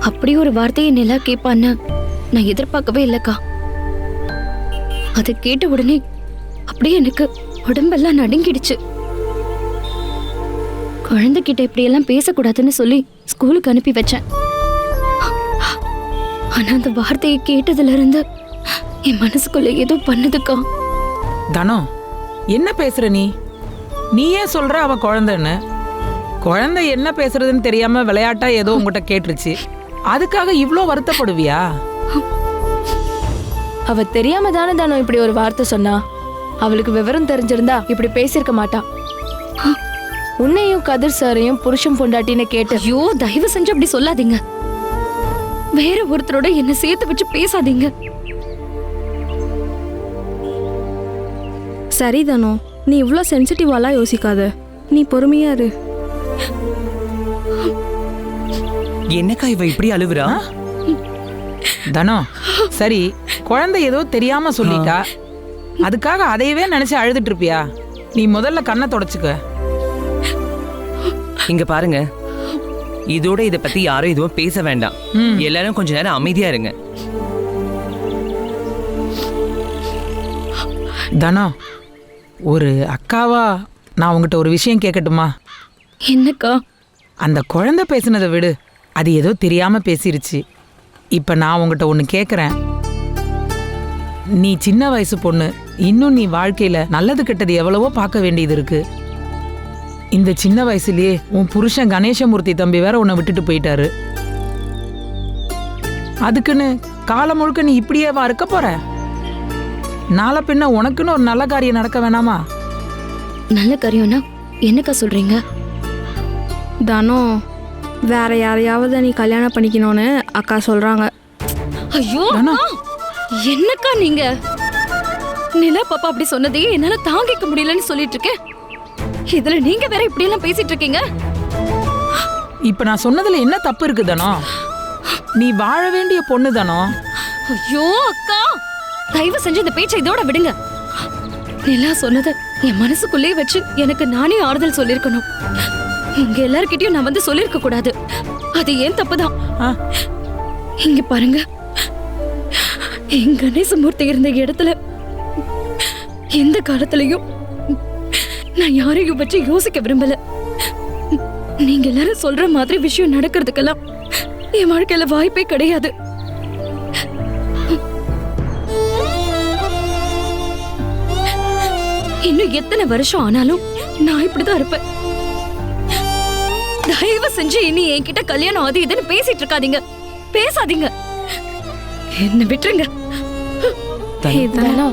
அப்படி ஒரு வார்த்தையை நிலா கேட்பான்னு நான் எதிர்பார்க்கவே இல்லக்கா. அதை கேட்ட உடனே அப்படியே எனக்கு உடம்பெல்லாம் நடுங்கிடுச்சு. குழந்தைகிட்ட இப்படியெல்லாம் பேசக்கூடாதுன்னு சொல்லி ஸ்கூலுக்கு அனுப்பி வச்சேன். ஆனா அந்த வார்த்தையை கேட்டதுல இருந்து என் மனசுக்குள்ள ஏதோ பண்ணுதுக்கா. தனோ, என்ன பேசுற நீ? நீ ஏன் சொல்ற அவ குழந்தைன்னு? குழந்தை என்ன பேசுறதுன்னு தெரியாம விளையாட்டா ஏதோ உங்ககிட்ட கேட்டுருச்சு, அதுக்காக இவ்ளோ வருத்தப்படுவியா? அவ தெரியாம தானே தானோ இப்படி ஒரு வார்த்தை சொன்னா. அவளுக்கு விவரம் தெரிஞ்சிருந்தா இப்படி பேசியிருக்க மாட்டா. உன்னையும் கதிர் சாரையும் புருஷன் பொண்டாட்டின்னு கேட்டு. ஐயோ, தயவு செஞ்சு அப்படி சொல்லாதீங்க. வேற ஒருத்தரோட என்ன சேர்த்து வச்சு பேசாதீங்க. சரிதானோ, நீ இவ்ளோ சென்சிட்டிவாலாம் யோசிக்காத. நீ பொறுமையா இரு. என்னக்கா இவ இப்படி அழுவுறா? தனோ, சரி, குழந்தை ஏதோ தெரியாம சொல்லிட்டா, அதுக்காக அதையவே நினைச்சு அழுதுட்டு இருப்பியா? நீ முதல்ல கண்ணை தொடச்சுக்க. இங்க பாருங்க, இதோட இத பத்தி யாரும் எதுவும் பேச வேண்டாம். எல்லாரும் கொஞ்ச நேரம் அமைதியா இருங்க. தனோ, ஒரு அக்காவா நான் உங்ககிட்ட ஒரு விஷயம் கேட்கட்டுமா? என்னக்கா? அந்த குழந்தை பேசுனதை விடு, அது ஏதோ தெரியாம பேசிருச்சு. இப்ப நான் உங்ககிட்ட ஒன்று கேட்குறேன். நீ சின்ன வயசு பொண்ணு, இன்னும் நீ வாழ்க்கையில நல்லது கெட்டது எவ்வளவோ பார்க்க வேண்டியது இருக்கு. இந்த சின்ன வயசுலயே உன் புருஷன் கணேசமூர்த்தி தம்பி வேற உன்னை விட்டுட்டு போயிட்டாரு. அதுக்குன்னு காலம் முழுக்க நீ இப்படியேவா இருக்க போற? நாளை பின்ன உனக்குன்னு ஒரு நல்ல காரியம் நடக்க வேணாமா? நல்ல காரியம்னா என்னக்கா சொல்றீங்க? தானோ, வேற யாரையாவது நீ கல்யாணம் பண்ணிக்கணும்னு அக்கா சொல்றாங்க. ஐயோ தனோ. என்னக்கா நீங்க? நிலா பாப்பா அப்படி சொன்னதையே என்னால தாங்கிக்க முடியலன்னு சொல்லிட்டு இருக்கேன். இதுல நீங்க வேற இப்படி எல்லாம் பேசிட்டு இருக்கீங்க. இப்ப நான் சொன்னதுல என்ன தப்பு இருக்கு தனோ? நீ வாழ வேண்டிய பொண்ணு தானோ. ஐயோ அக்கா, தயவு செஞ்சு இந்த பேச்சை இதோட விடுங்க. நிலா சொன்னதை என் மனசுக்குள்ளே வச்சு எனக்கு நானே ஆறுதல் சொல்லிருக்கணும். உங்க எல்லார்கிட்டயும் நான் வந்து சொல்லிருக்க கூடாது. அது ஏன் தப்புதான். இங்க பாருங்க, என் கணேசமூர்த்தி இருந்த இடத்துல எந்த காலத்திலையும் நான் யாரையும் பற்றி யோசிக்க விரும்பல. நீங்க எல்லாரும் சொல்ற மாதிரி விஷயம் நடக்கிறதுக்கெல்லாம் என் வாழ்க்கையில வாய்ப்பே கிடையாது. இன்னும் எத்தனை வருஷம் ஆனாலும் நான் இப்படிதான் இருப்பேன். தயவு செஞ்சு இனி என்கிட்ட கல்யாணம் அது இதுன்னு பேசிட்டு இருக்காதீங்க. பேசாதீங்க, என்ன விட்டுருங்க. தானோ